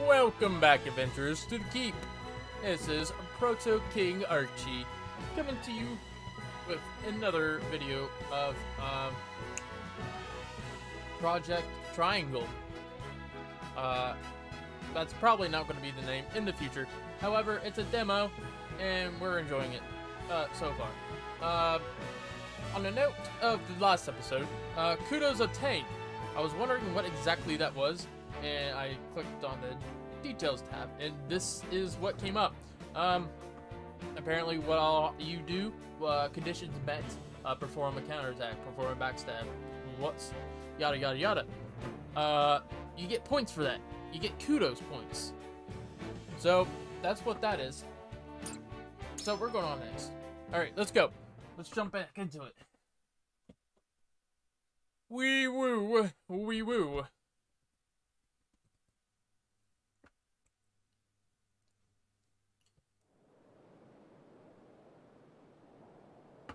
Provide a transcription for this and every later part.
Welcome back, adventurers, to the Keep. This is Proto King Archie coming to you with another video of Project Triangle. That's probably not going to be the name in the future. However, it's a demo, and we're enjoying it so far. On the note of the last episode, kudos obtained. I was wondering what exactly that was, and I clicked on the details tab, and this is what came up. Apparently what all you do, conditions met, perform a counterattack, perform a backstab, what's yada yada yada. You get points for that. You get kudos points. So that's what that is. So we're going on next. Alright, let's go. Let's jump back into it. Wee woo, wee woo.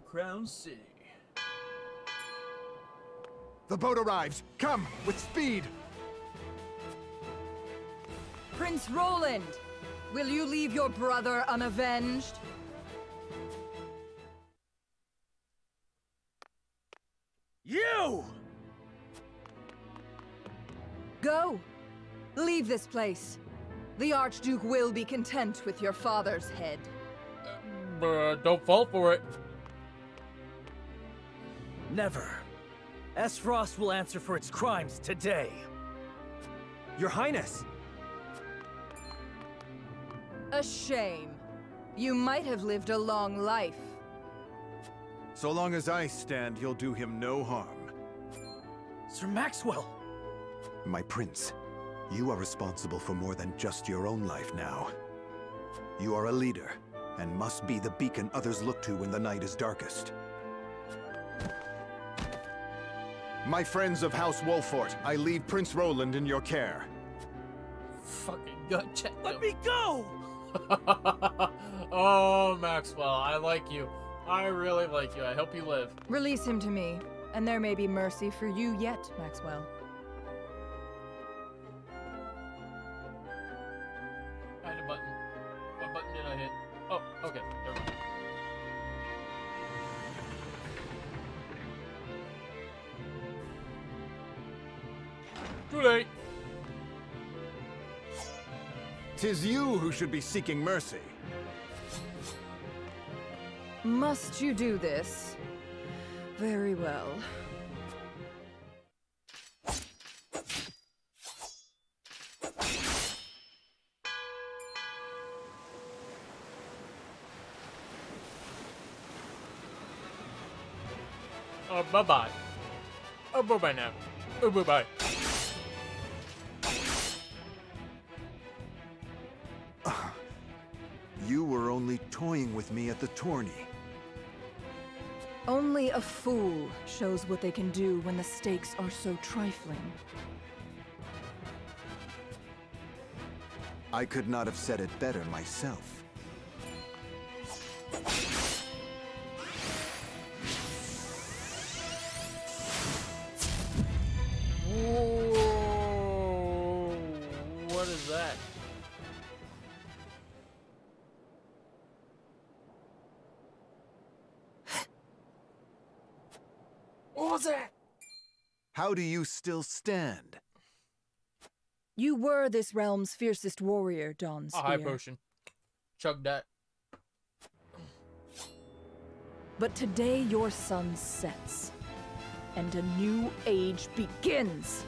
Crown City. The boat arrives. Come, with speed. Prince Roland, will you leave your brother unavenged? You! Go. Leave this place. The Archduke will be content with your father's head. Don't fall for it. Never. Esros will answer for its crimes today. Your Highness! A shame. You might have lived a long life. So long as I stand, you'll do him no harm. Sir Maxwell! My prince, you are responsible for more than just your own life now. You are a leader, and must be the beacon others look to when the night is darkest. My friends of House Wolffort, I leave Prince Roland in your care. Fucking gut check. Let me go! Oh, Maxwell, I like you. I really like you. I hope you live. Release him to me, and there may be mercy for you yet, Maxwell. I had a button. What button did I hit? Oh, okay. Never mind. Too late. 'Tis you who should be seeking mercy. Must you do this? Very well. Bye-bye. Oh, bye-bye now. Oh, bye-bye. You were only toying with me at the tourney. Only a fool shows what they can do when the stakes are so trifling. I could not have said it better myself. Whoa. What is that? What was that? How do you still stand? You were this realm's fiercest warrior, Dawn A Spear. high potion. Chug that. But today your sun sets, and a new age begins.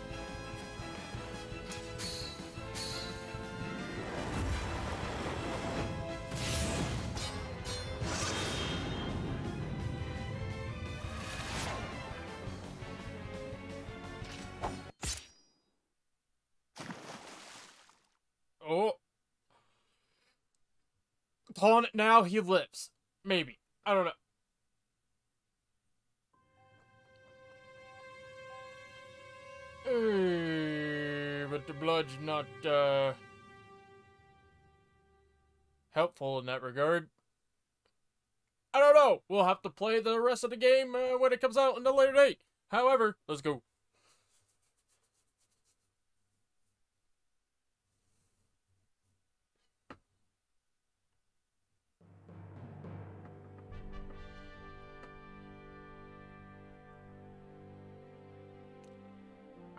Oh. Calling it now, he lives. Maybe. I don't know. But the blood's not, helpful in that regard. I don't know. We'll have to play the rest of the game when it comes out in a later date. However, let's go.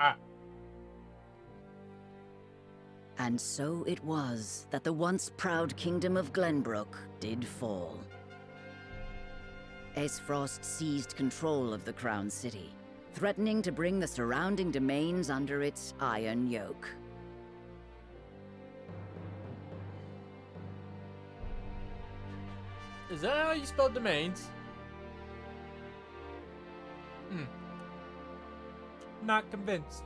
Ah. And so it was that the once proud kingdom of Glenbrook did fall. Aesfrost seized control of the Crown City, threatening to bring the surrounding domains under its iron yoke. Is that how you spell domains? Not convinced.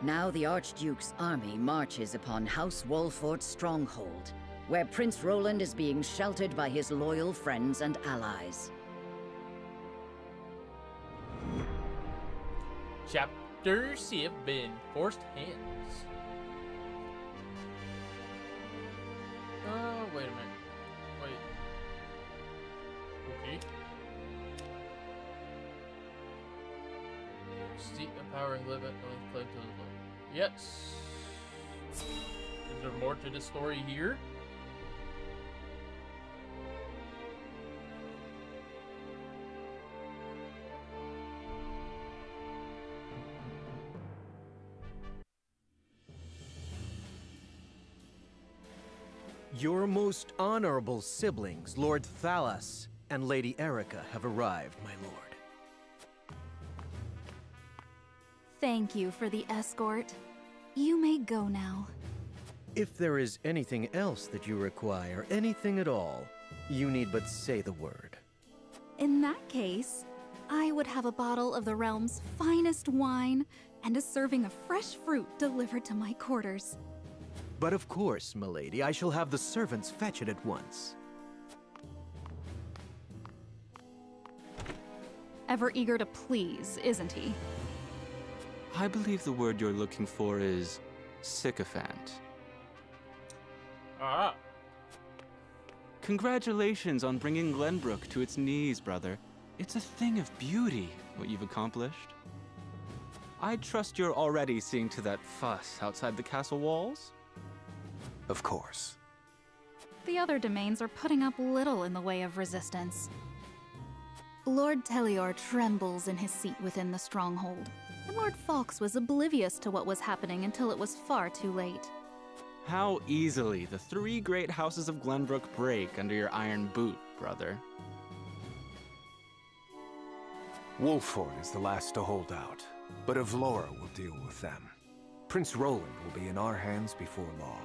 Now the Archduke's army marches upon House Wolffort's stronghold, where Prince Roland is being sheltered by his loyal friends and allies. Chapter 7, Forced Hands. Wait a minute. Wait. Okay. Seek empowering live at going play to the Lord. Yes. Is there more to the story here? Your most honorable siblings, Lord Thalas and Lady Erica, have arrived, my lord. Thank you for the escort. You may go now. If there is anything else that you require, anything at all, you need but say the word. In that case, I would have a bottle of the realm's finest wine and a serving of fresh fruit delivered to my quarters. But of course, milady, I shall have the servants fetch it at once. Ever eager to please, isn't he? I believe the word you're looking for is sycophant. Ah. Congratulations on bringing Glenbrook to its knees, brother. It's a thing of beauty, what you've accomplished. I trust you're already seeing to that fuss outside the castle walls? Of course. The other domains are putting up little in the way of resistance. Lord Telior trembles in his seat within the stronghold, and Lord Fox was oblivious to what was happening until it was far too late. How easily the three great houses of Glenbrook break under your iron boot, brother. Wolffort is the last to hold out, but Avlora will deal with them. Prince Roland will be in our hands before long.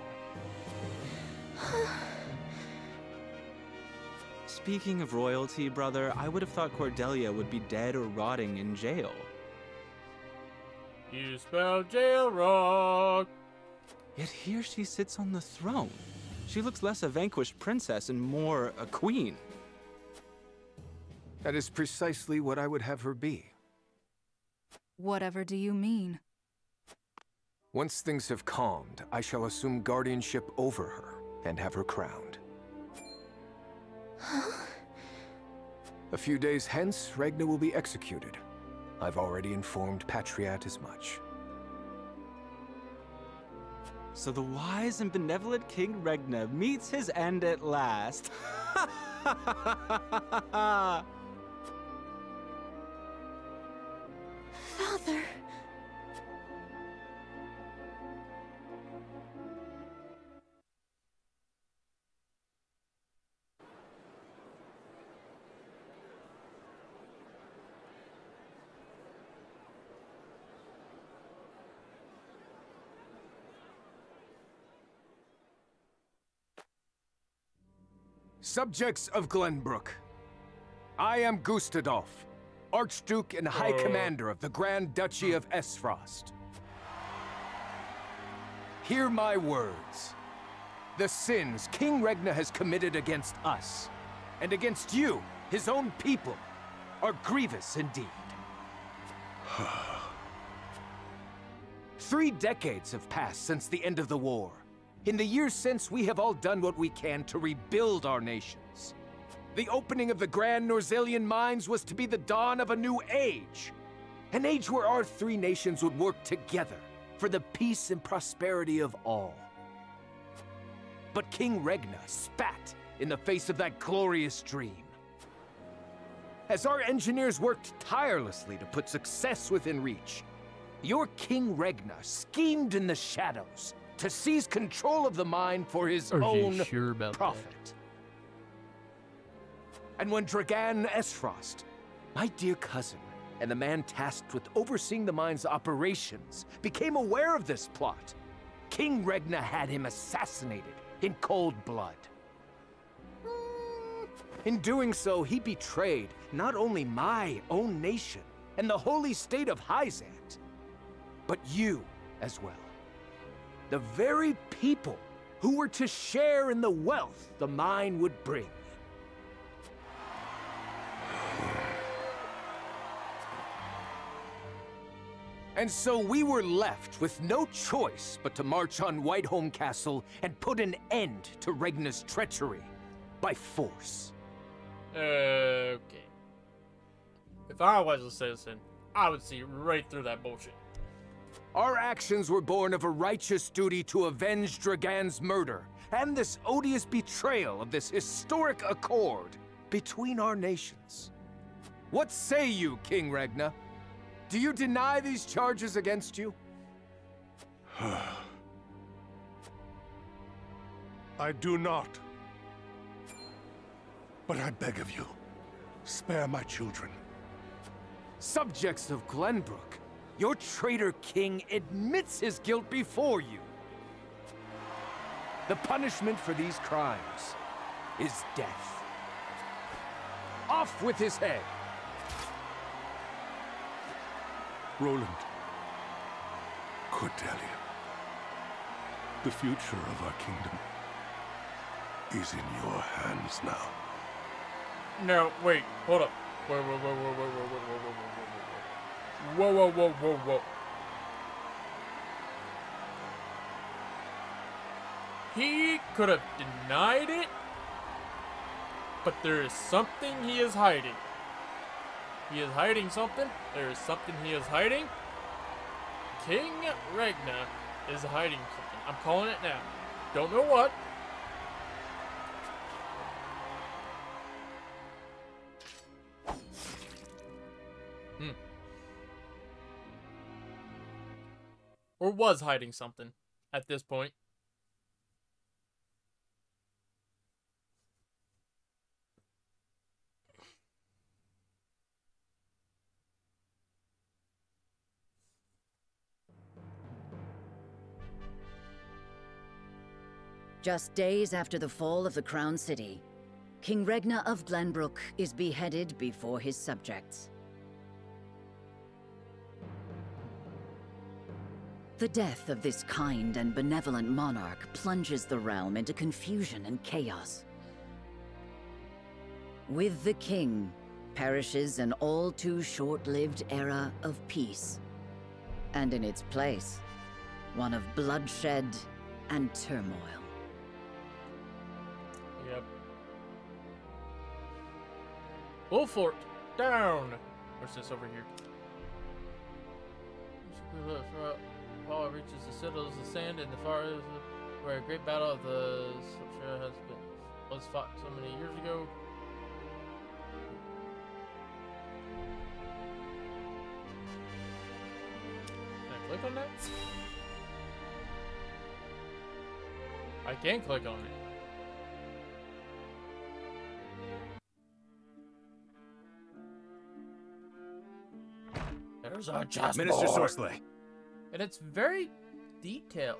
Speaking of royalty, brother, I would have thought Cordelia would be dead or rotting in jail. You spelled jail wrong. Yet here she sits on the throne. She looks less a vanquished princess and more a queen. That is precisely what I would have her be. Whatever do you mean? Once things have calmed, I shall assume guardianship over her and have her crowned. A few days hence, Regna will be executed. I've already informed Patriat as much. So the wise and benevolent King Regna meets his end at last. Father! Subjects of Glenbrook, I am Gustadolf, Archduke and High Commander of the Grand Duchy of Aesfrost. Hear my words. The sins King Regna has committed against us, and against you, his own people, are grievous indeed. 3 decades have passed since the end of the war. In the years since, we have all done what we can to rebuild our nations. The opening of the Grand Norzelian mines was to be the dawn of a new age. An age where our 3 nations would work together for the peace and prosperity of all. But King Regna spat in the face of that glorious dream. as our engineers worked tirelessly to put success within reach, your King Regna schemed in the shadows to seize control of the mine for his own profit. And when Dragan Esfrost, my dear cousin, and the man tasked with overseeing the mine's operations, became aware of this plot, King Regna had him assassinated in cold blood. In doing so, he betrayed not only my own nation and the holy state of Hyzant, but you as well. The very people who were to share in the wealth the mine would bring. And so we were left with no choice but to march on Whiteholm Castle and put an end to Regna's treachery by force. Okay. If I was a citizen, I would see right through that bullshit. Our actions were born of a righteous duty to avenge Dragan's murder and this odious betrayal of this historic accord between our nations. What say you, King Regna? Do you deny these charges against you? I do not. But I beg of you, spare my children. Subjects of Glenbrook, your traitor king admits his guilt before you. The punishment for these crimes is death. Off with his head! Roland, Cordelia, the future of our kingdom is in your hands now. No, wait, hold up. Whoa. He could have denied it, but there is something he is hiding. He is hiding something. There is something he is hiding. King Regna is hiding something. I'm calling it now. Don't know what. Or was hiding something at this point. Just days after the fall of the Crown City, King Regna of Glenbrook is beheaded before his subjects. The death of this kind and benevolent monarch plunges the realm into confusion and chaos. With the king perishes an all too short-lived era of peace, and in its place, one of bloodshed and turmoil. Yep. Wolffort, down! What's this over here? Paul reaches the citadels of sand in the far east, where a great battle of the was fought so many years ago. Can I click on that? I can click on it. There's our chessboard. Minister Sorsley. And it's very detailed.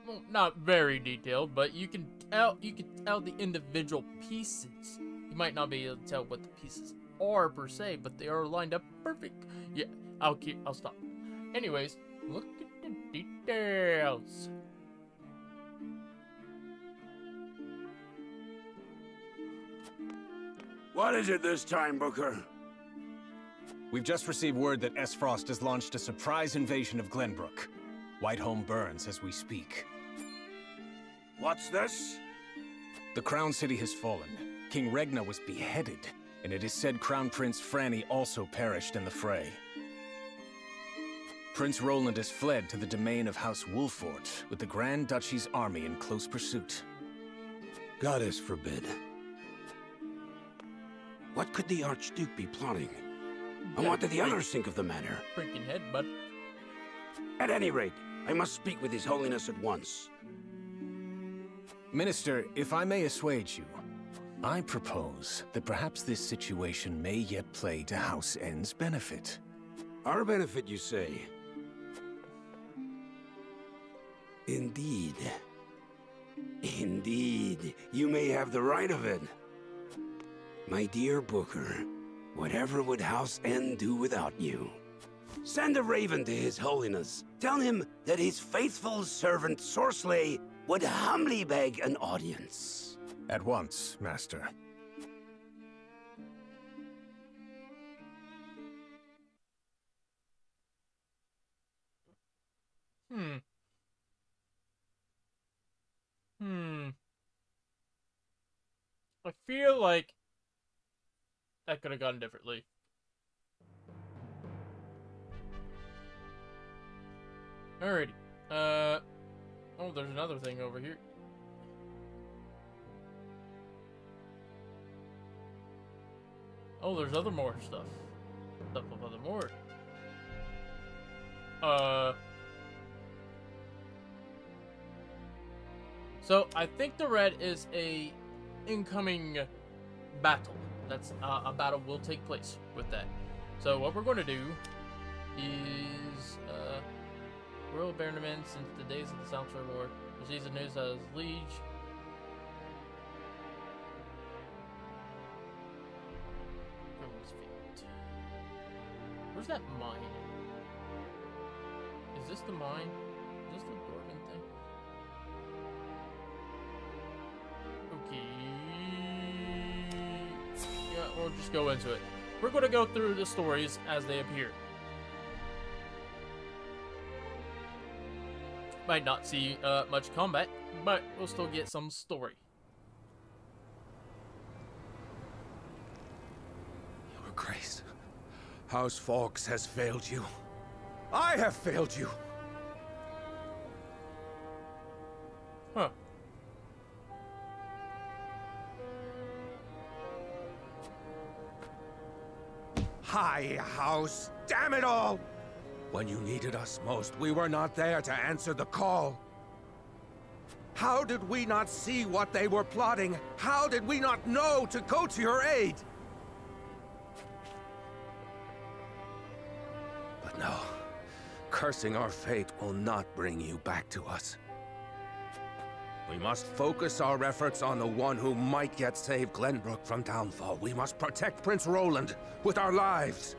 Well, not very detailed, but you can tell the individual pieces. You might not be able to tell what the pieces are per se, but they are lined up perfect. Yeah, I'll stop. Anyways, look at the details. What is it this time, Booker? We've just received word that Esfrost has launched a surprise invasion of Glenbrook. Whiteholm burns as we speak. What's this? The Crown City has fallen. King Regna was beheaded, and it is said Crown Prince Franny also perished in the fray. Prince Roland has fled to the domain of House Wolffort, with the Grand Duchy's army in close pursuit. Goddess forbid. What could the Archduke be plotting? And what did the others think of the matter? Freaking head, bud. At any rate, I must speak with His Holiness at once. Minister, if I may assuage you, I propose that perhaps this situation may yet play to House N's benefit. Our benefit, you say? Indeed. Indeed, you may have the right of it. My dear Booker, whatever would House N do without you? Send a raven to His Holiness. Tell him that his faithful servant Sorcelet would humbly beg an audience. At once, Master. I feel like that could have gone differently. Alrighty. Oh, there's another thing over here. Oh, there's other more stuff. Stuff of other more. So I think the red is a incoming battle. That's a battle will take place with that. So what we're going to do is Royal Baronman since the days of the Salter War receives the news as liege. Where's that mine? Is this the mine? Is this the Dwarven thing? Okay. Yeah, we'll just go into it. We're going to go through the stories as they appear. Might not see much combat, but we'll still get some story. Your Grace, House Fawkes has failed you. I have failed you. Huh. High House, damn it all! When you needed us most, we were not there to answer the call. How did we not see what they were plotting? How did we not know to go to your aid? But no, cursing our fate will not bring you back to us. We must focus our efforts on the one who might yet save Glenbrook from downfall. We must protect Prince Roland with our lives.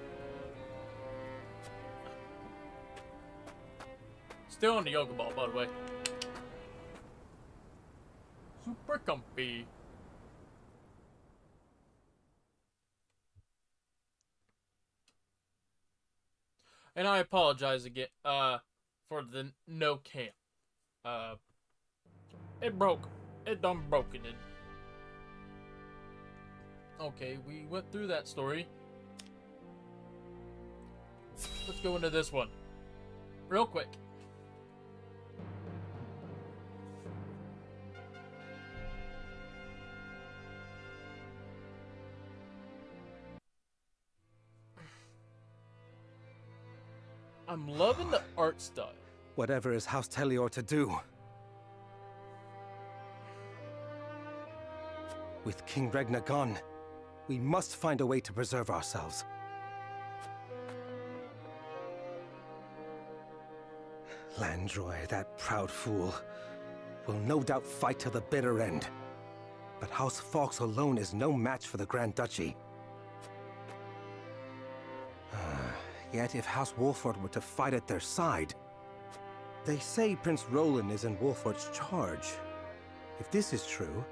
Still on the yoga ball, by the way. Super comfy. And I apologize again, for the no cam. It broke. It done broken it. Okay, we went through that story. Let's go into this one. Real quick. I'm loving the art style. Whatever is House Telior to do? With King Regna gone, we must find a way to preserve ourselves. Landroy, that proud fool, will no doubt fight to the bitter end. But House Fawkes alone is no match for the Grand Duchy. Yet if House Wolffort were to fight at their side... They say Prince Roland is in Wolffort's charge. If this is true,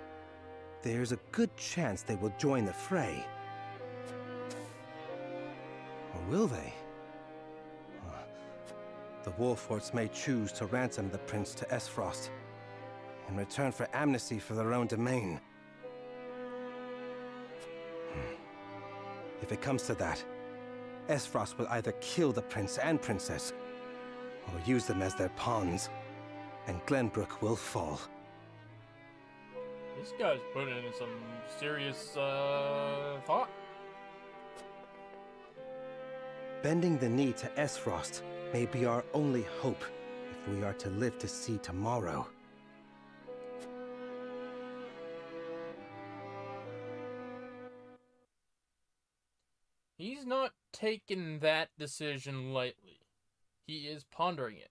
there's a good chance they will join the fray. Or will they? The Wolfforts may choose to ransom the prince to Esfrost in return for amnesty for their own domain. If it comes to that, Esfrost will either kill the prince and princess, or use them as their pawns, and Glenbrook will fall. This guy's putting in some serious thought. Bending the knee to Esfrost may be our only hope if we are to live to see tomorrow. He's not taking that decision lightly. He is pondering it.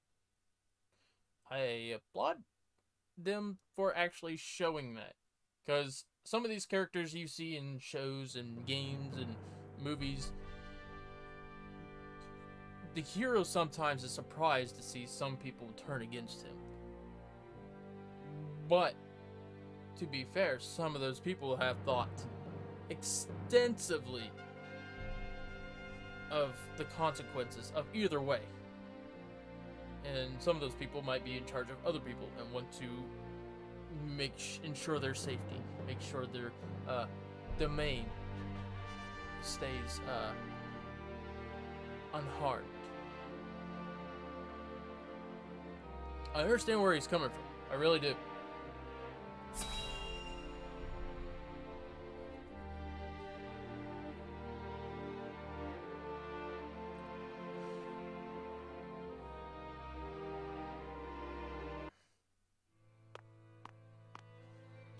I applaud them for actually showing that. Because some of these characters you see in shows and games and movies, the hero sometimes is surprised to see some people turn against him. But, to be fair, some of those people have thought extensively of the consequences of either way. And some of those people might be in charge of other people and want to ensure their safety, make sure their domain stays unharmed. I understand where he's coming from. I really do.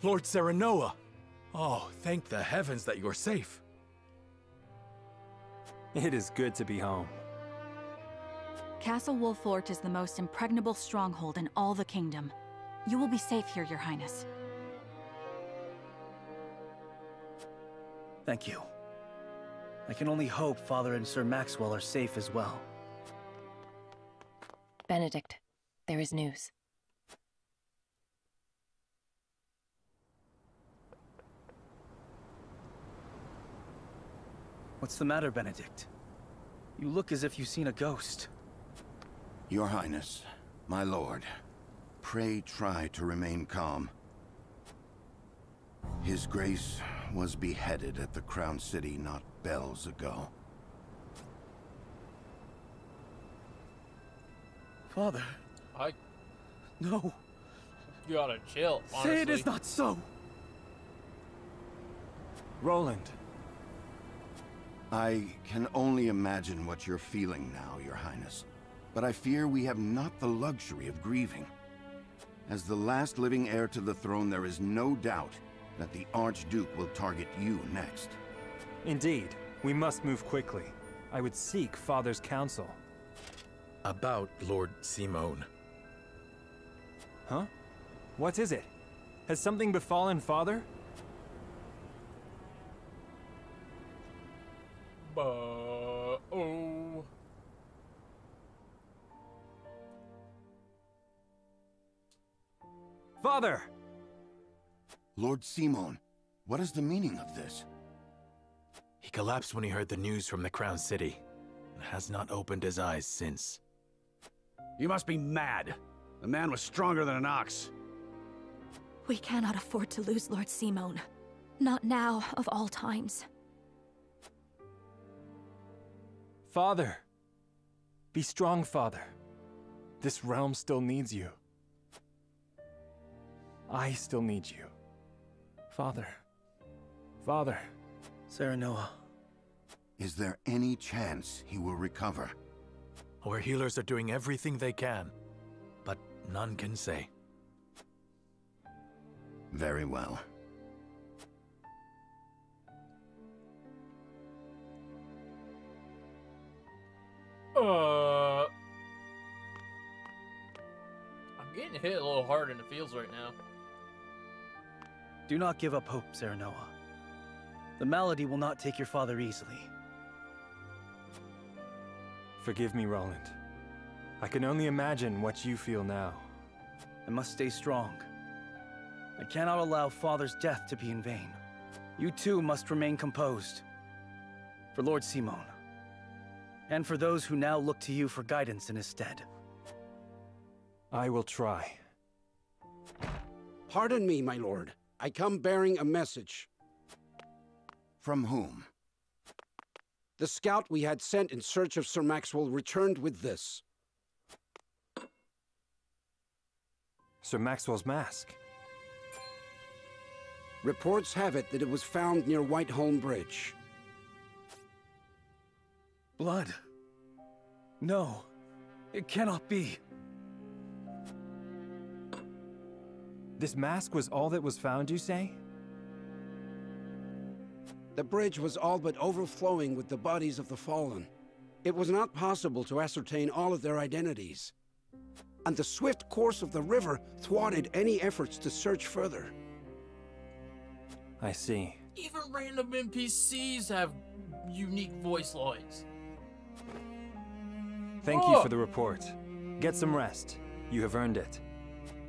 Lord Serenoa! Oh, thank the heavens that you're safe. It is good to be home. Castle Wolffort is the most impregnable stronghold in all the kingdom. You will be safe here, Your Highness. Thank you. I can only hope Father and Sir Maxwell are safe as well. Benedict, there is news. What's the matter, Benedict? You look as if you've seen a ghost. Your Highness, my lord, pray try to remain calm. His Grace was beheaded at the Crown City not bells ago. Father. No. You gotta chill, honestly. Say it is not so! Roland. I can only imagine what you're feeling now, Your Highness. But I fear we have not the luxury of grieving. As the last living heir to the throne, there is no doubt that the Archduke will target you next. Indeed. We must move quickly. I would seek Father's counsel. About Lord Simone. Huh? What is it? Has something befallen Father? Oh. Father! Lord Simone, what is the meaning of this? He collapsed when he heard the news from the Crown City, and has not opened his eyes since. You must be mad. The man was stronger than an ox. We cannot afford to lose Lord Simone. Not now, of all times. Father! Be strong, Father. This realm still needs you. I still need you. Father. Father. Serenoa. Is there any chance he will recover? Our healers are doing everything they can, but none can say. Very well. I'm getting hit a little hard in the feels right now. Do not give up hope, Serenoa. The malady will not take your father easily. Forgive me, Roland. I can only imagine what you feel now. I must stay strong. I cannot allow Father's death to be in vain. You too must remain composed. For Lord Simone. And for those who now look to you for guidance in his stead. I will try. Pardon me, my lord. I come bearing a message. From whom? The scout we had sent in search of Sir Maxwell returned with this. Sir Maxwell's mask. Reports have it that it was found near Whiteholm Bridge. Blood. No, it cannot be. This mask was all that was found, you say? The bridge was all but overflowing with the bodies of the fallen. It was not possible to ascertain all of their identities. And the swift course of the river thwarted any efforts to search further. I see. Even random NPCs have unique voice lines. Thank you for the report. Get some rest. You have earned it.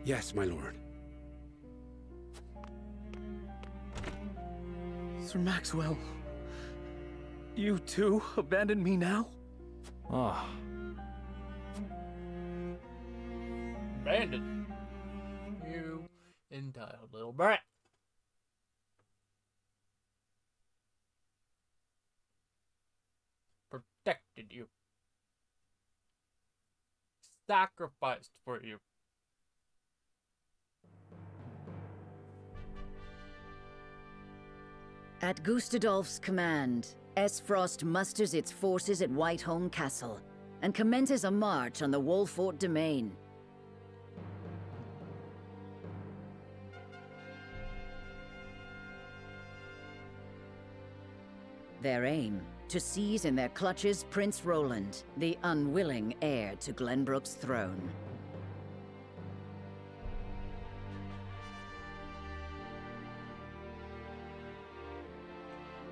Yes, my lord. Sir Maxwell, you too abandoned me now? Ah. Abandoned. You entitled little brat. Protected you. Sacrificed for you. At Gustadolf's command, Frost musters its forces at Whiteholm Castle and commences a march on the Wolffort domain. Their aim, to seize in their clutches Prince Roland, the unwilling heir to Glenbrook's throne.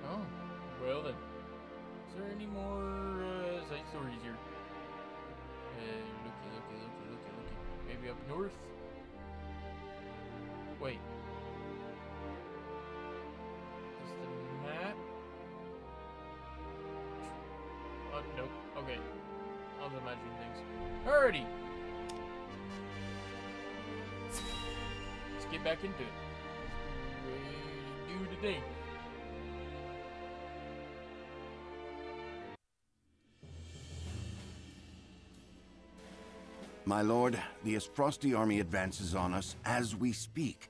Oh, well then. Is there any more side stories here? Looky. Maybe up north? Wait. Is the map? Nope. Okay. I was imagining things. Alrighty. Let's get back into it. Do the thing. My lord, the Frosty army advances on us as we speak.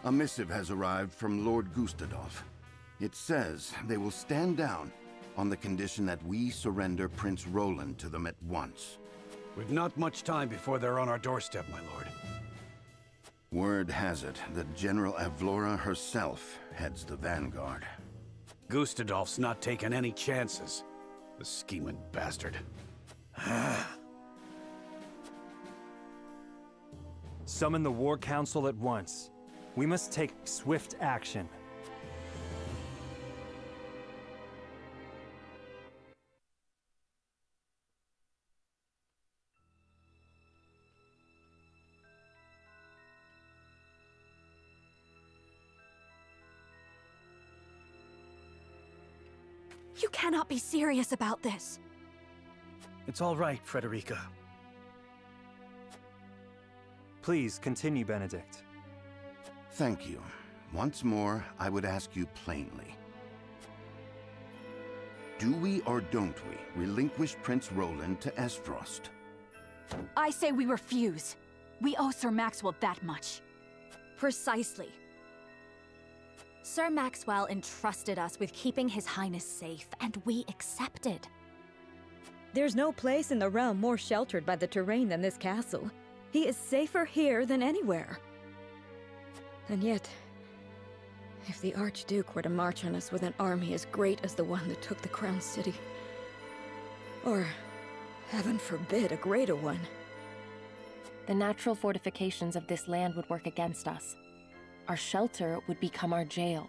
A missive has arrived from Lord Gustadolf. It says they will stand down on the condition that we surrender Prince Roland to them at once. We've not much time before they're on our doorstep, my lord. Word has it that General Avlora herself heads the vanguard. Gustadolf's not taking any chances. The scheming bastard. Summon the War Council at once. We must take swift action. You cannot be serious about this. It's all right, Frederica. Please continue, Benedict. Thank you. Once more, I would ask you plainly. Do we or don't we relinquish Prince Roland to Frost? I say we refuse. We owe Sir Maxwell that much. Precisely. Sir Maxwell entrusted us with keeping His Highness safe, and we accepted. There's no place in the realm more sheltered by the terrain than this castle. He is safer here than anywhere. And yet, if the Archduke were to march on us with an army as great as the one that took the Crown City, or, heaven forbid, a greater one, the natural fortifications of this land would work against us. Our shelter would become our jail.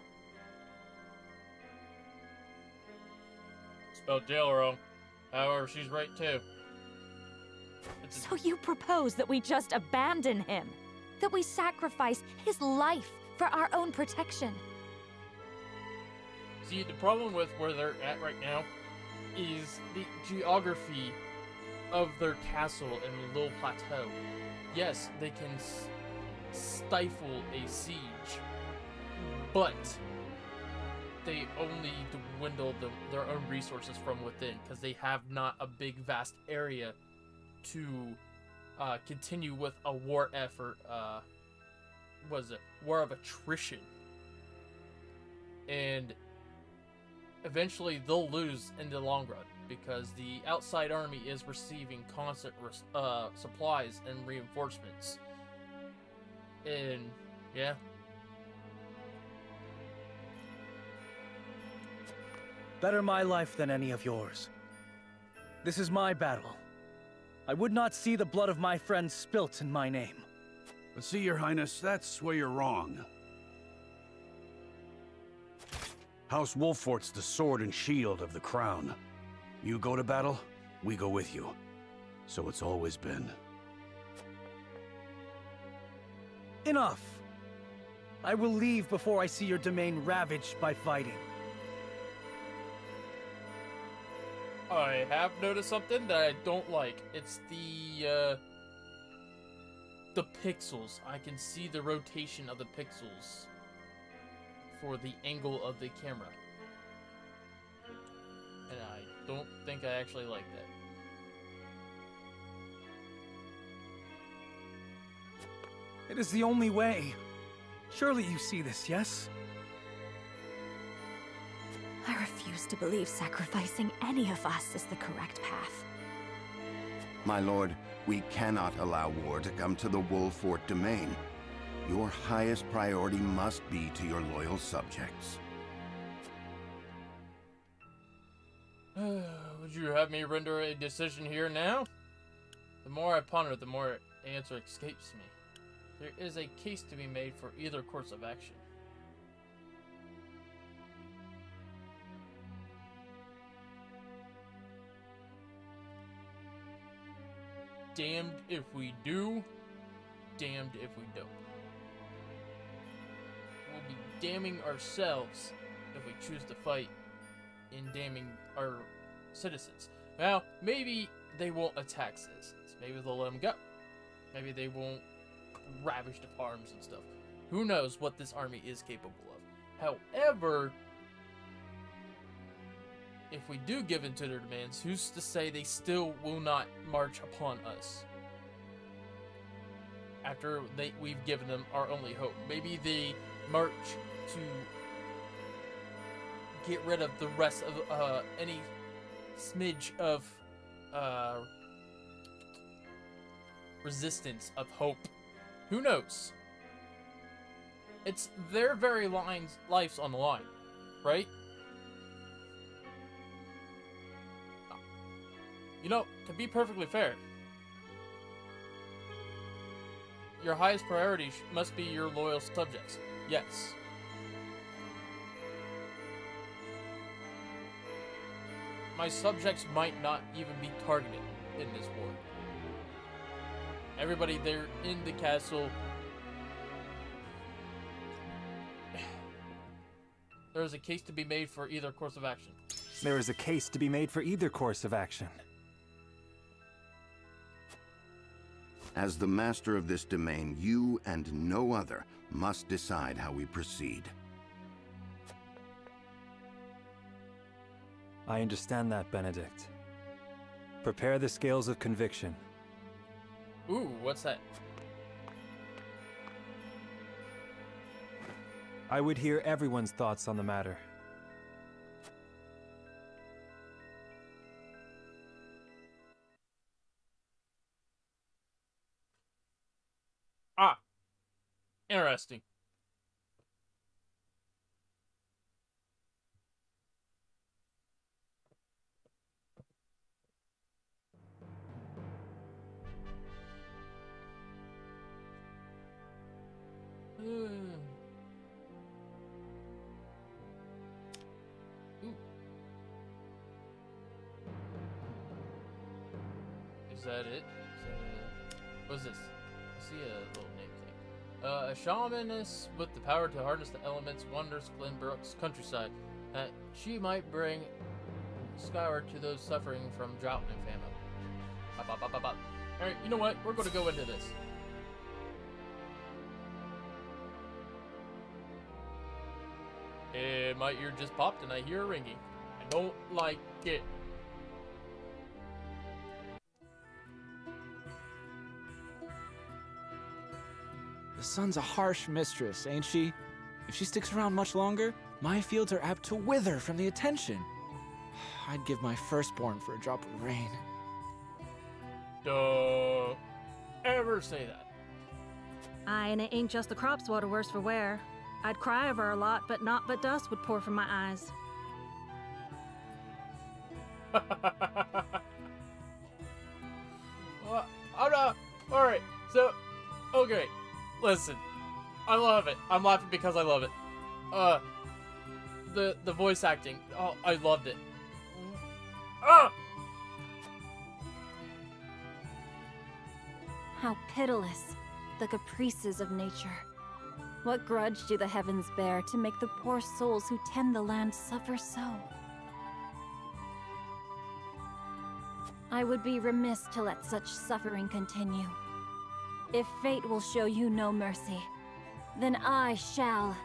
Spelled jail wrong. However, she's right too. So you propose that we just abandon him? That we sacrifice his life for our own protection? See, the problem with where they're at right now is the geography of their castle and little plateau. Yes, they can stifle a siege, but they only dwindle their own resources from within because they have not a big, vast area to continue with a war effort was a war of attrition, and eventually they'll lose in the long run because the outside army is receiving constant supplies and reinforcements. And yeah. Better my life than any of yours. This is my battle. I would not see the blood of my friends spilt in my name. But see, Your Highness, that's where you're wrong. House Wolffort's the sword and shield of the crown. You go to battle, we go with you. So it's always been. Enough! I will leave before I see your domain ravaged by fighting. I have noticed something that I don't like. It's the pixels. I can see the rotation of the pixels for the angle of the camera. And I don't think I actually like that. It is the only way. Surely you see this, yes? I refuse to believe sacrificing any of us is the correct path. My lord, we cannot allow war to come to the Wolffort domain. Your highest priority must be to your loyal subjects. Would you have me render a decision here now? The more I ponder, the more an answer escapes me. There is a case to be made for either course of action. Damned if we do, damned if we don't. We'll be damning ourselves if we choose to fight in damning our citizens. Now, maybe they won't attack citizens. Maybe they'll let them go. Maybe they won't ravage the farms and stuff. Who knows what this army is capable of. However, if we do give in to their demands, who's to say they still will not march upon us? After we've given them our only hope. Maybe they march to get rid of the rest of any smidge of resistance, of hope. Who knows? It's their very lives on the line, right? You know, to be perfectly fair, your highest priority must be your loyal subjects. Yes. My subjects might not even be targeted in this war. Everybody there in the castle, there is a case to be made for either course of action. There is a case to be made for either course of action. As the master of this domain, you and no other must decide how we proceed. I understand that, Benedict. Prepare the scales of conviction. Ooh, what's that? I would hear everyone's thoughts on the matter. Ah, interesting. Ooh. Is that it? What's this? I see a little name thing. A shamaness with the power to harness the elements wanders Glenbrook's countryside. She might bring skyward to those suffering from drought and famine. Alright, you know what? We're going to go into this. And my ear just popped and I hear a ringing. I don't like it. The sun's a harsh mistress, ain't she? If she sticks around much longer, my fields are apt to wither from the attention. I'd give my firstborn for a drop of rain. Don't ever say that. Aye, and it ain't just the crops what are worse for wear. I'd cry over her a lot, but naught but dust would pour from my eyes. Well, I'm not. Alright, so. Okay, listen. I love it. I'm laughing because I love it. The voice acting. Oh, I loved it. Ah! How pitiless, the caprices of nature. What grudge do the heavens bear to make the poor souls who tend the land suffer so? I would be remiss to let such suffering continue. If fate will show you no mercy, then I shall.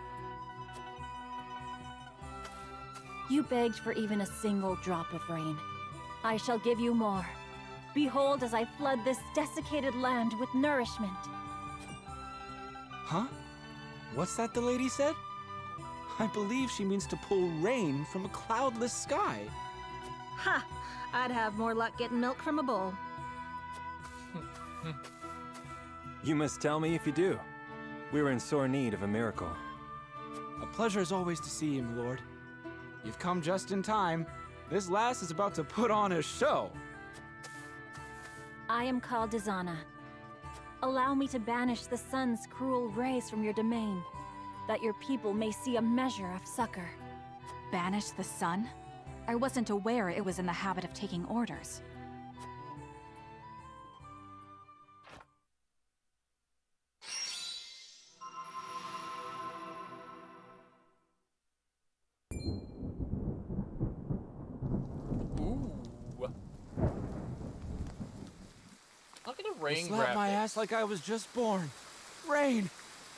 You begged for even a single drop of rain. I shall give you more. Behold as I flood this desiccated land with nourishment. Huh? What's that the lady said? I believe she means to pull rain from a cloudless sky. Ha! I'd have more luck getting milk from a bull. You must tell me if you do. We're in sore need of a miracle. A pleasure as always to see you, my lord. You've come just in time. This lass is about to put on a show. I am called Dizana. Allow me to banish the sun's cruel rays from your domain, that your people may see a measure of succor. Banish the sun? I wasn't aware it was in the habit of taking orders. Look at the rain slap my ass like I was just born. Rain!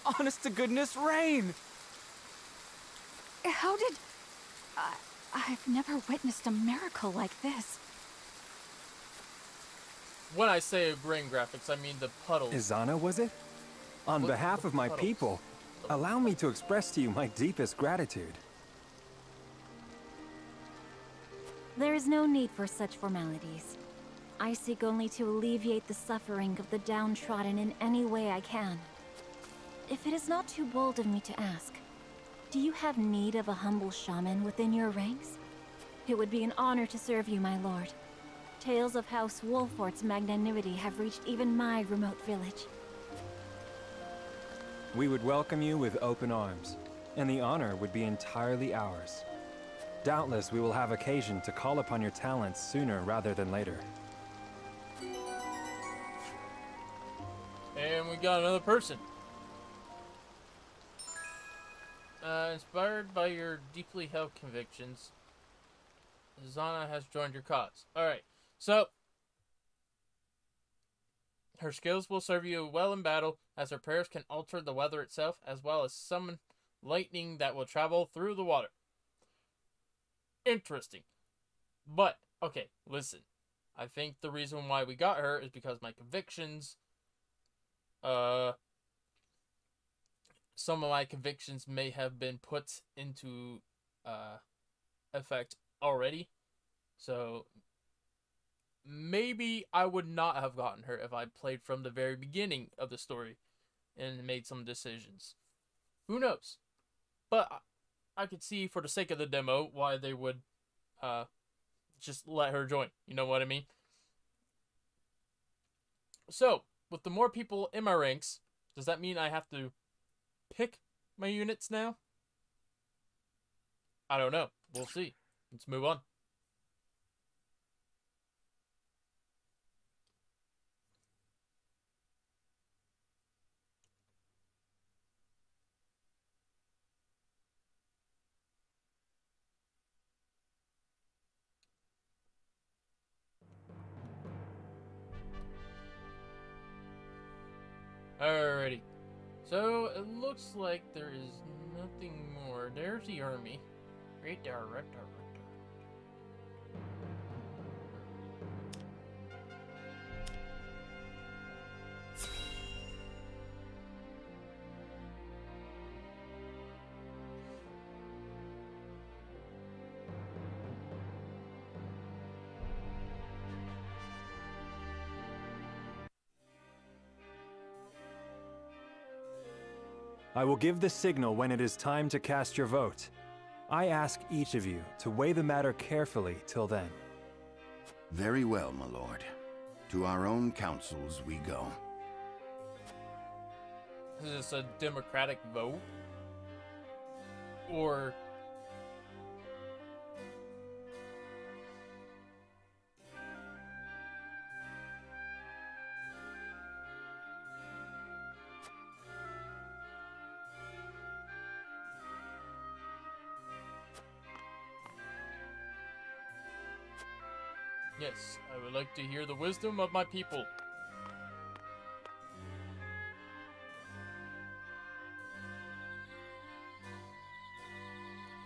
Honest to goodness, rain! How did... I've never witnessed a miracle like this. When I say rain graphics, I mean the puddles. Izana, was it? On Look behalf at of my puddles. people, allow me to express to you my deepest gratitude. There is no need for such formalities. I seek only to alleviate the suffering of the downtrodden in any way I can. If it is not too bold of me to ask, do you have need of a humble shaman within your ranks? It would be an honor to serve you, my lord. Tales of House Wolffort's magnanimity have reached even my remote village. We would welcome you with open arms, and the honor would be entirely ours. Doubtless we will have occasion to call upon your talents sooner rather than later. And we got another person. Inspired by your deeply held convictions, Zana has joined your cause. Alright, so her skills will serve you well in battle, as her prayers can alter the weather itself, as well as summon lightning that will travel through the water. Interesting. But, okay, listen. I think the reason why we got her is because my convictions, some of my convictions may have been put into effect already. So maybe I would not have gotten her if I played from the very beginning of the story and made some decisions. Who knows? But I could see, for the sake of the demo, why they would just let her join. You know what I mean? So, with the more people in my ranks, does that mean I have to pick my units now? I don't know. We'll see. Let's move on. Alrighty. So, it looks like there is nothing more. There's the army. Right there, right there, right there. I will give the signal when it is time to cast your vote. I ask each of you to weigh the matter carefully till then. Very well, my lord. To our own councils we go. Is this a democratic vote? Or... Yes, I would like to hear the wisdom of my people.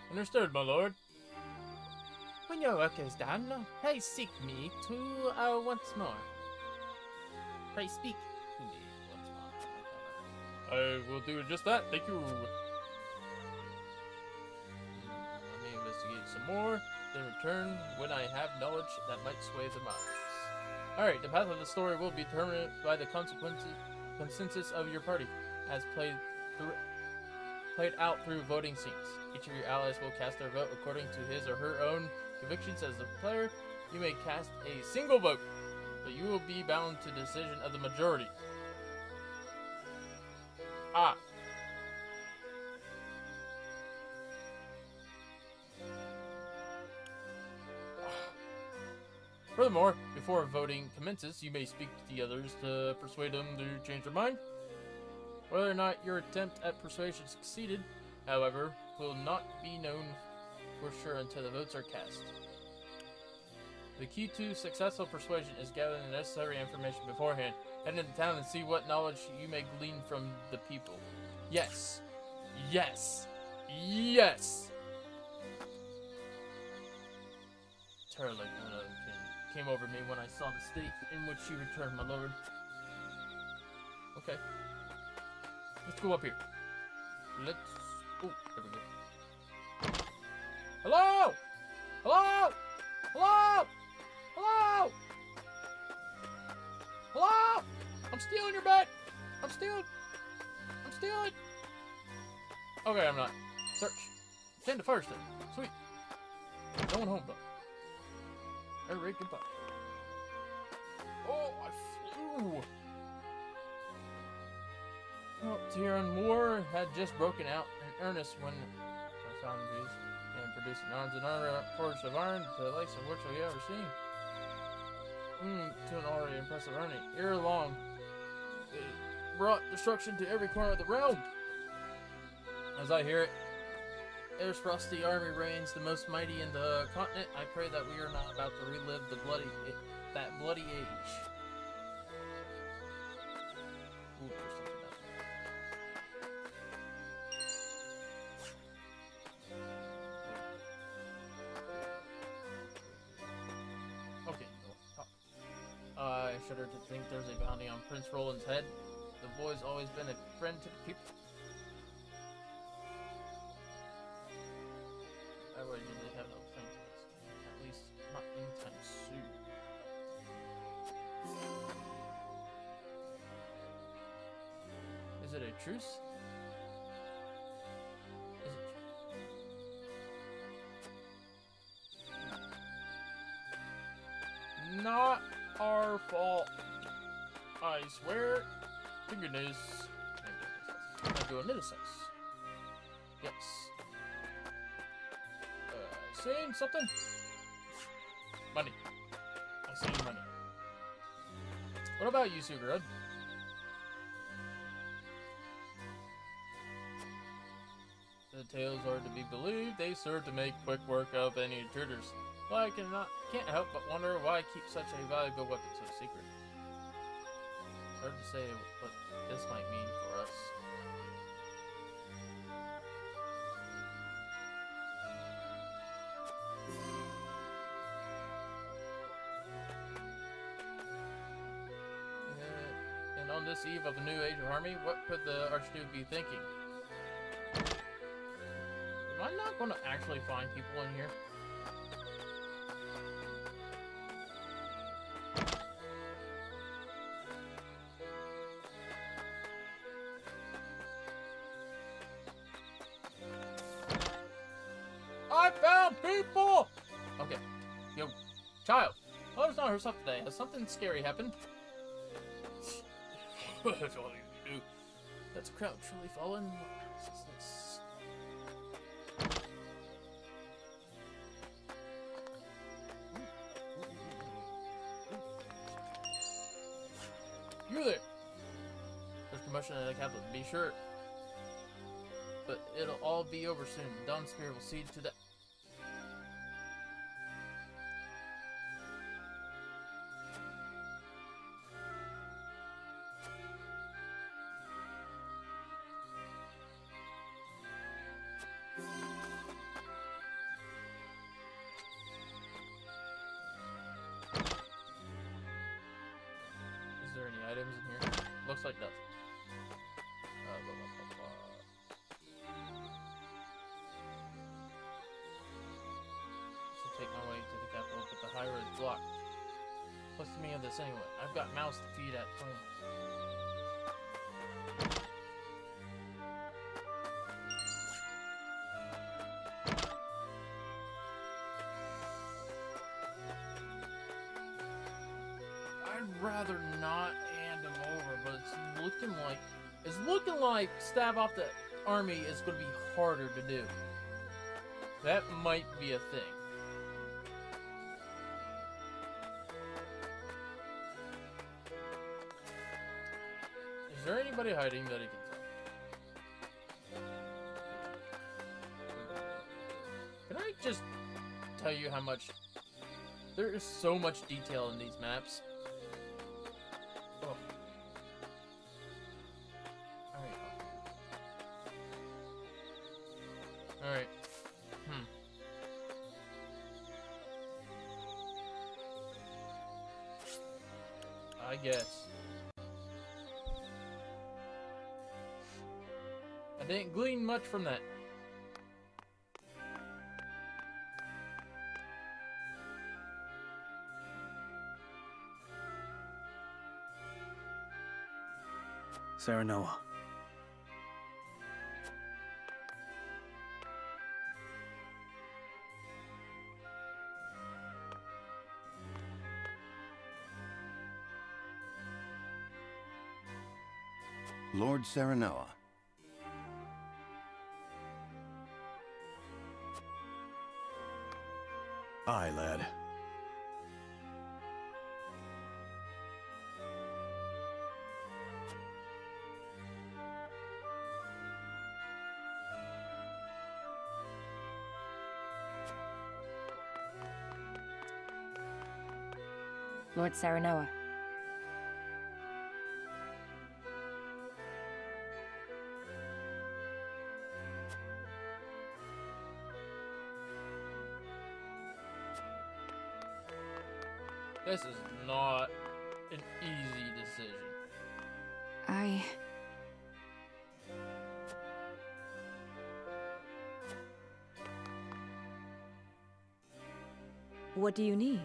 Understood, my lord. When your work is done, pray seek me to once more. Pray speak to me once more. I will do just that. Thank you. Let me investigate some more. Then return when I have knowledge that might sway the minds. Alright, the path of the story will be determined by the consensus of your party, as played out through voting scenes. Each of your allies will cast their vote according to his or her own convictions as a player. You may cast a single vote, but you will be bound to the decision of the majority. Ah. Furthermore, before voting commences, you may speak to the others to persuade them to change their mind. Whether or not your attempt at persuasion succeeded, however, will not be known for sure until the votes are cast. The key to successful persuasion is gathering the necessary information beforehand. Head into town and see what knowledge you may glean from the people. Yes. Yes. Yes. Terror like none other came over me when I saw the state in which you returned, my lord. Okay. Let's go up here. Let's... Oh, there we go. Hello! Hello! Hello! Hello! Hello! I'm stealing your bed! I'm stealing! I'm stealing! Okay, I'm not. Search. 10 to first then. Sweet. Going home though. Alright, goodbye. Oh, I flew! Oh, Tyrion War had just broken out in earnest when our foundries and producing arms and armor forged of iron to the likes of which we ever seen. To an already impressive army. Ere long, it brought destruction to every corner of the realm. As I hear it, Air's frosty army reigns the most mighty in the continent. I pray that we are not about to relive that bloody age. Ooh, there's something else. Okay. I shudder to think there's a bounty on Prince Roland's head. The boy's always been a friend to the people. I really have no claim to this. At least not anytime soon. Is it a truce? Is it? Not our fault. I swear to goodness. I do a nittice. Yes. Saying something? Money. I see money. What about you, Sugarud? The tales are to be believed. They serve to make quick work of any intruders. Well, I can't help but wonder why I keep such a valuable weapon so secret. It's hard to say what this might mean for us. On this eve of a new age of army, what could the Archduke be thinking? Am I not going to actually find people in here? people! Okay. Yo, child. Mother's not herself today. Has something scary happened? That's all you do. That's a crowd truly fallen. You there! There's commotion in the capital, be sure. But it'll all be over soon. Dawn Spirit will see to that. Is there any items in here? Looks like nothing. So take my way to the capital, but the highway is blocked. What's the meaning of this anyway? I've got mouths to feed at home. I'd rather not hand him over, but it's looking like stab off the army is going to be harder to do. That might be a thing. Is there anybody hiding that he can tell? Can I just tell you how much... There is so much detail in these maps. Oh. Alright. I guess. I didn't glean much from that. Serenoa. Lord Serenoa. Aye, lad. Lord Serenoa. This is not an easy decision. What do you need?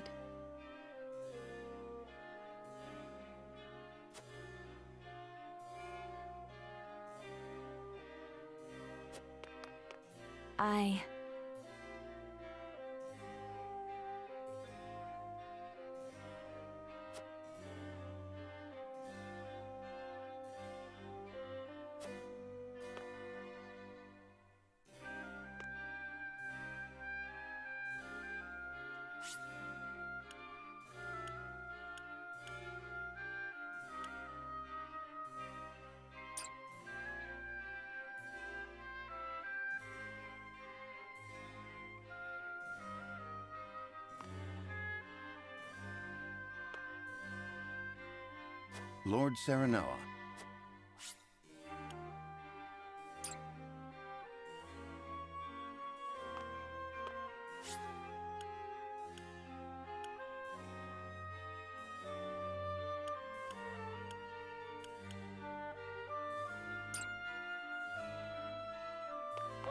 Lord Serenoa.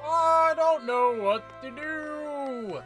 I don't know what to do.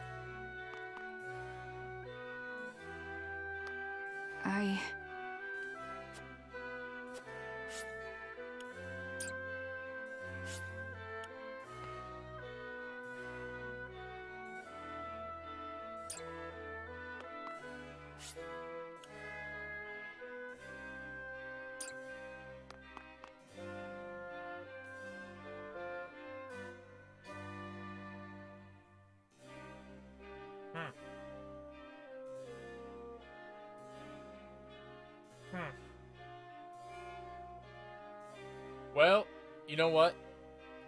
Well, you know what?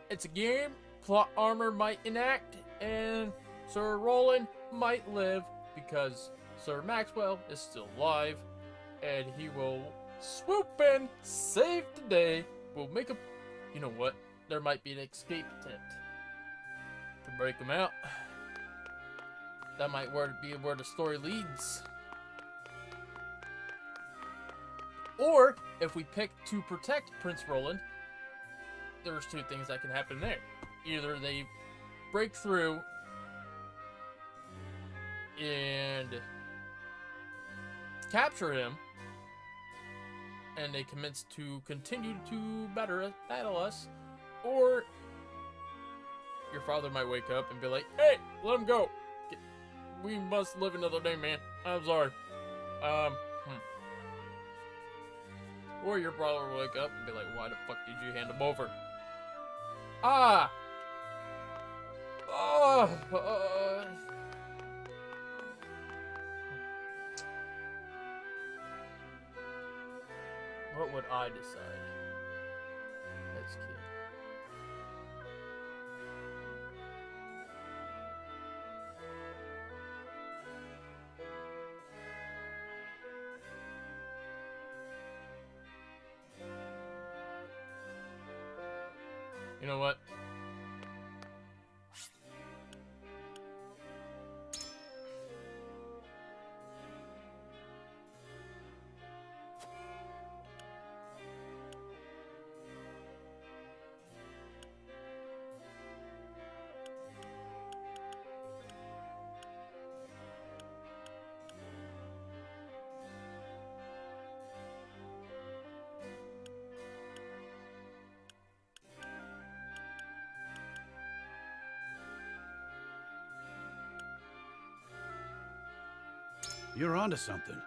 It's a game. Plot armor might enact, and Sir Roland might live because Sir Maxwell is still alive, and he will swoop in, save the day. We'll make a... You know what? There might be an escape attempt to break him out. That might be where the story leads. Or, if we pick to protect Prince Roland, there's two things that can happen there. Either they break through and capture him, and they commence to continue to battle us, or your father might wake up and be like, "Hey, let him go. We must live another day, man. I'm sorry." Or your brother will wake up and be like, "Why the fuck did you hand him over?" Ah! What would I decide as kid? You know what? You're onto something.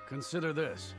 Consider this.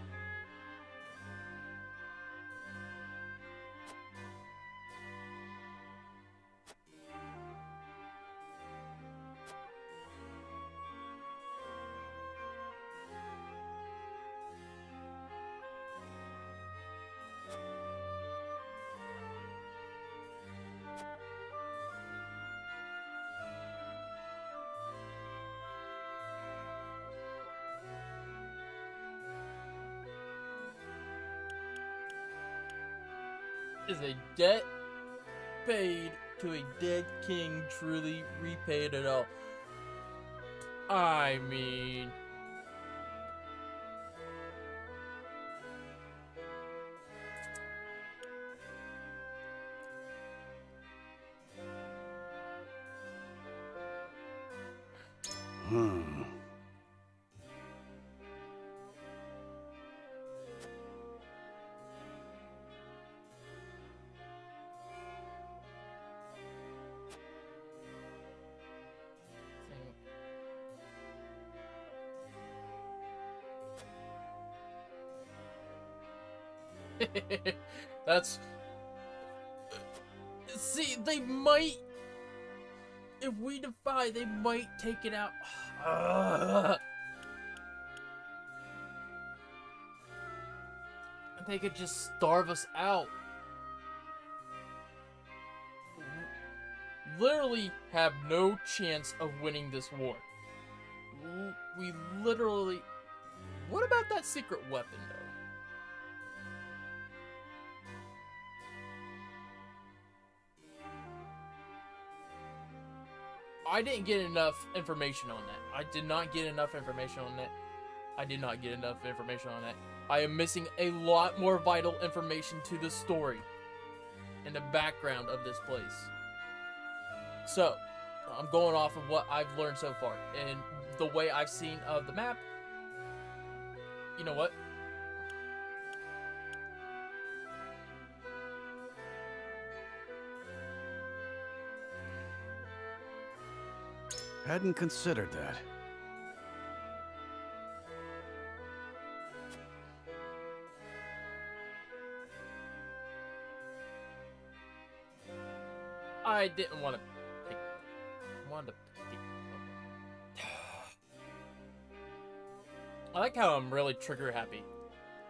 Is a debt paid to a dead king truly repaid at all? I mean... That's... See, they might... If we defy, they might take it out. They could just starve us out. Literally have no chance of winning this war. We literally... What about that secret weapon, though? I didn't get enough information on that. I did not get enough information on that. I am missing a lot more vital information to the story and the background of this place. So, I'm going off of what I've learned so far and the way I've seen of the map. You know what? Hadn't considered that. I didn't want to pick. I wanted to pick. I like how I'm really trigger happy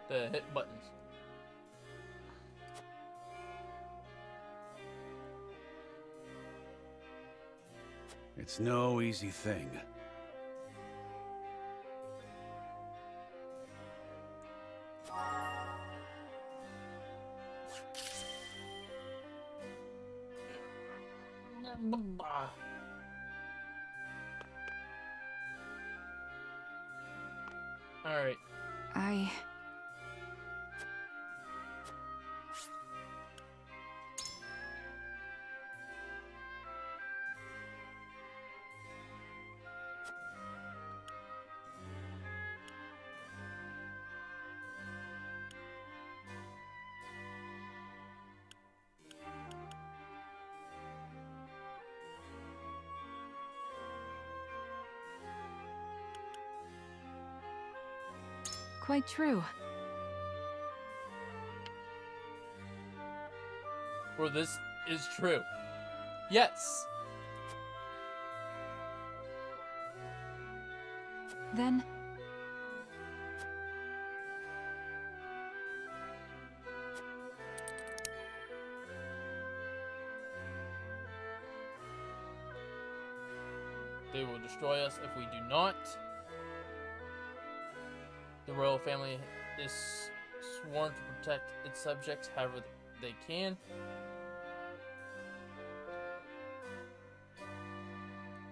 to hit buttons. It's no easy thing. Alright. Quite true. Well, this is true. Yes. Then... they will destroy us if we do not. The royal family is sworn to protect its subjects however they can.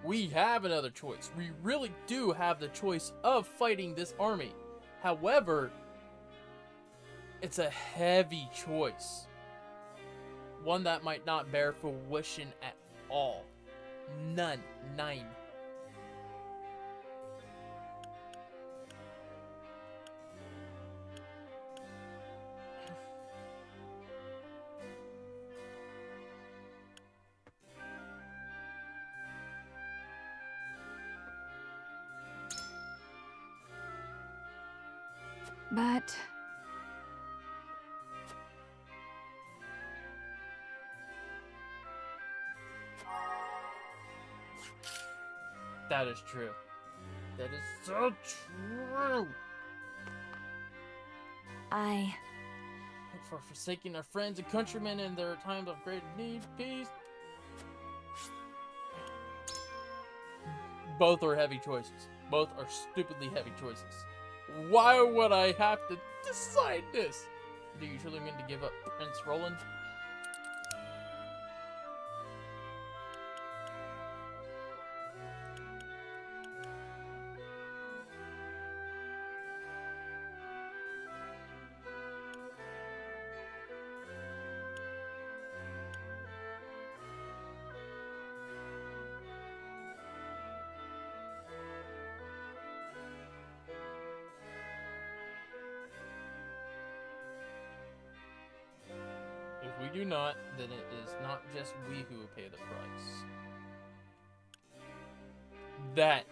We have another choice. We really do have the choice of fighting this army. However, it's a heavy choice. One that might not bear fruition at all. None. 9. But... that is true. That is so true. For forsaking our friends and countrymen in their times of great need, peace. Both are heavy choices. Both are stupidly heavy choices. Why would I have to decide this? Do you truly mean to give up Prince Roland? If we do not, then it is not just we who will pay the price. That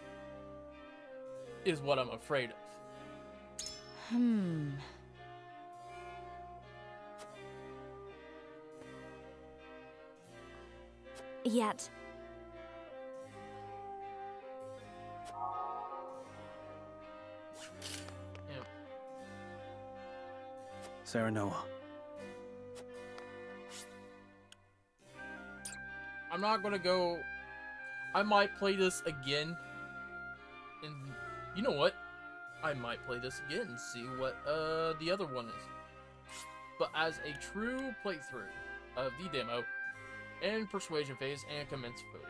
is what I'm afraid of. Yet. Yeah. Serenoa. I'm not gonna go. I might play this again. And you know what? I might play this again and see what the other one is. But as a true playthrough of the demo, and persuasion phase, and commence voting.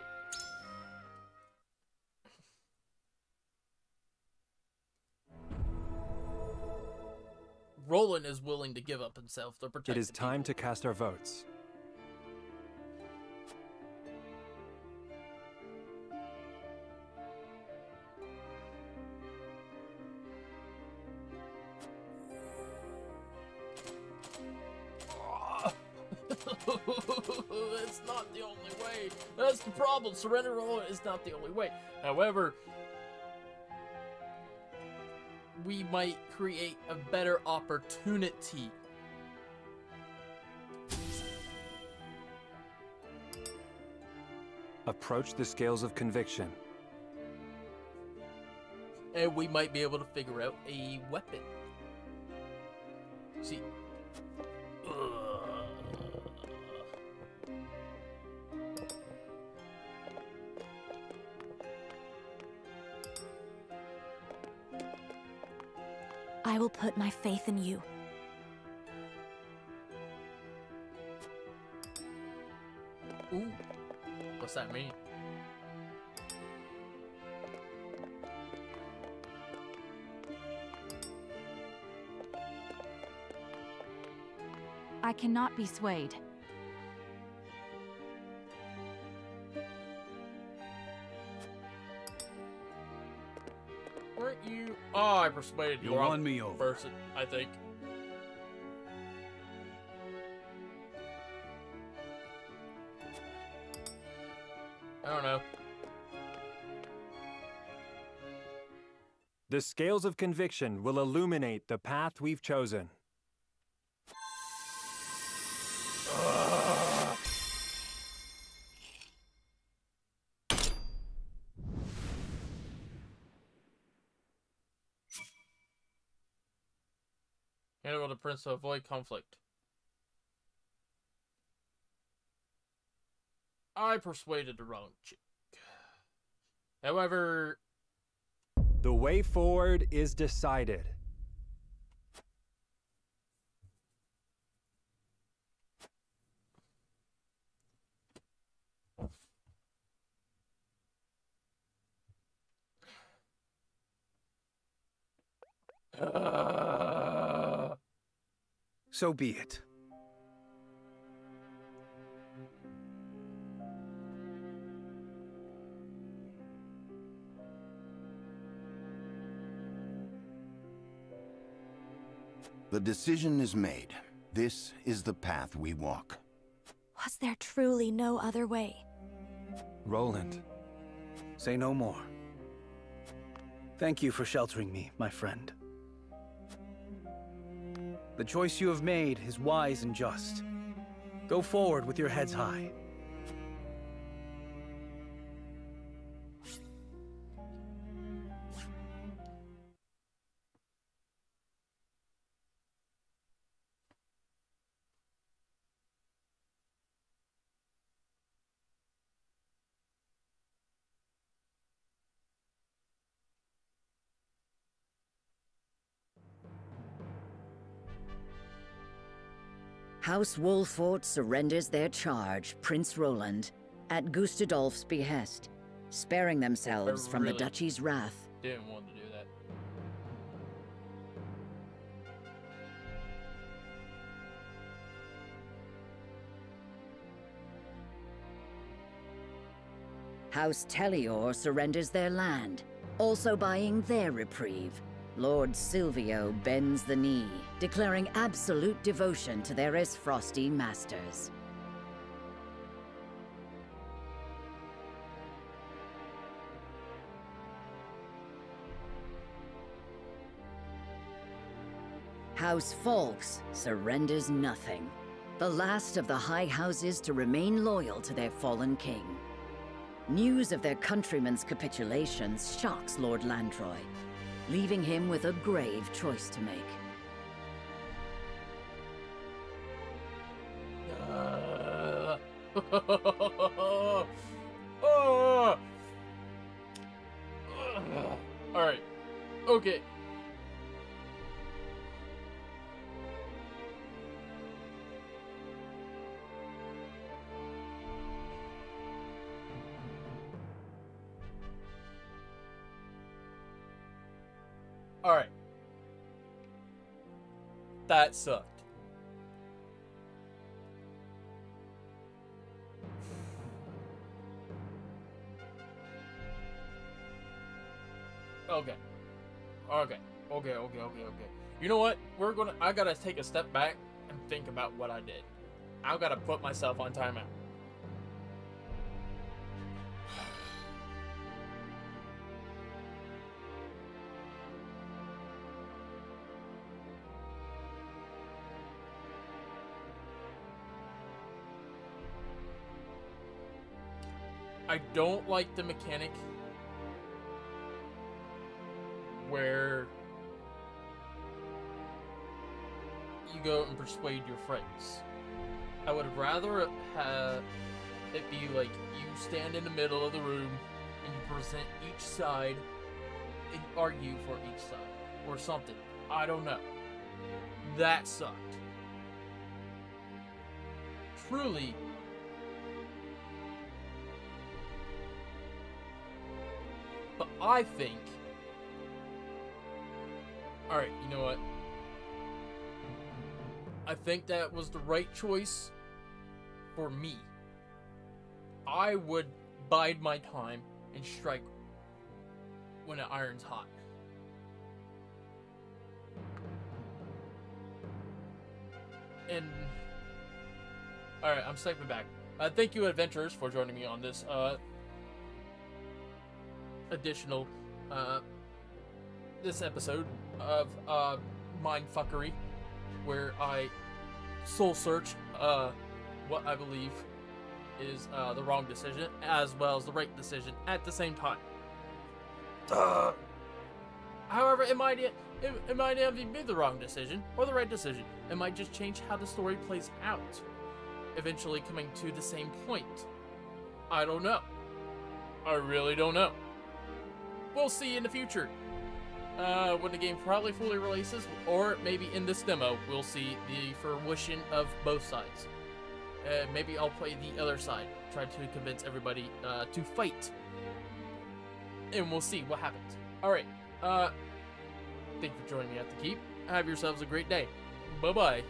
Roland is willing to give up himself to protect. It is time to cast our votes. it's not the only way. That's the problem. Serenoa is not the only way. However, we might create a better opportunity. Approach the scales of conviction. And we might be able to figure out a weapon. See. I will put my faith in you. Ooh. What's that mean? I cannot be swayed. Weren't you? Oh, I persuaded you. You won me over. Person, I think. I don't know. The scales of conviction will illuminate the path we've chosen. Enable the prince to avoid conflict. I persuaded the wrong chick. However, the way forward is decided. So be it. The decision is made. This is the path we walk. Was there truly no other way? Roland. Say no more. Thank you for sheltering me, my friend. The choice you have made is wise and just. Go forward with your heads high. House Wolffort surrenders their charge, Prince Roland, at Gustadolf's behest, sparing themselves from the duchy's wrath. Didn't want to do that. House Telior surrenders their land, also buying their reprieve. Lord Silvio bends the knee, declaring absolute devotion to their Frosty masters. House Folks surrenders nothing. The last of the high houses to remain loyal to their fallen king. News of their countrymen's capitulations shocks Lord Landroy, leaving him with a grave choice to make. Alright. Okay. Alright. That sucked. Okay. You know what? I gotta take a step back and think about what I did. I gotta put myself on timeout. I don't like the mechanic where you go and persuade your friends. I would rather have it be like you stand in the middle of the room and you present each side and argue for each side or something. I don't know. That sucked. Truly. But I think... Alright, you know what? I think that was the right choice for me. I would bide my time and strike when the iron's hot. And... Alright, I'm stepping back. Thank you, adventurers, for joining me on this, additional, this episode of, mindfuckery, where I soul search, what I believe is, the wrong decision, as well as the right decision at the same time. However, it might not even be the wrong decision, or the right decision. It might just change how the story plays out, eventually coming to the same point. I don't know. I really don't know. We'll see in the future. When the game probably fully releases, or maybe in this demo, we'll see the fruition of both sides. Maybe I'll play the other side, try to convince everybody to fight. And we'll see what happens. Alright, thank you for joining me at the Keep. Have yourselves a great day. Bye-bye.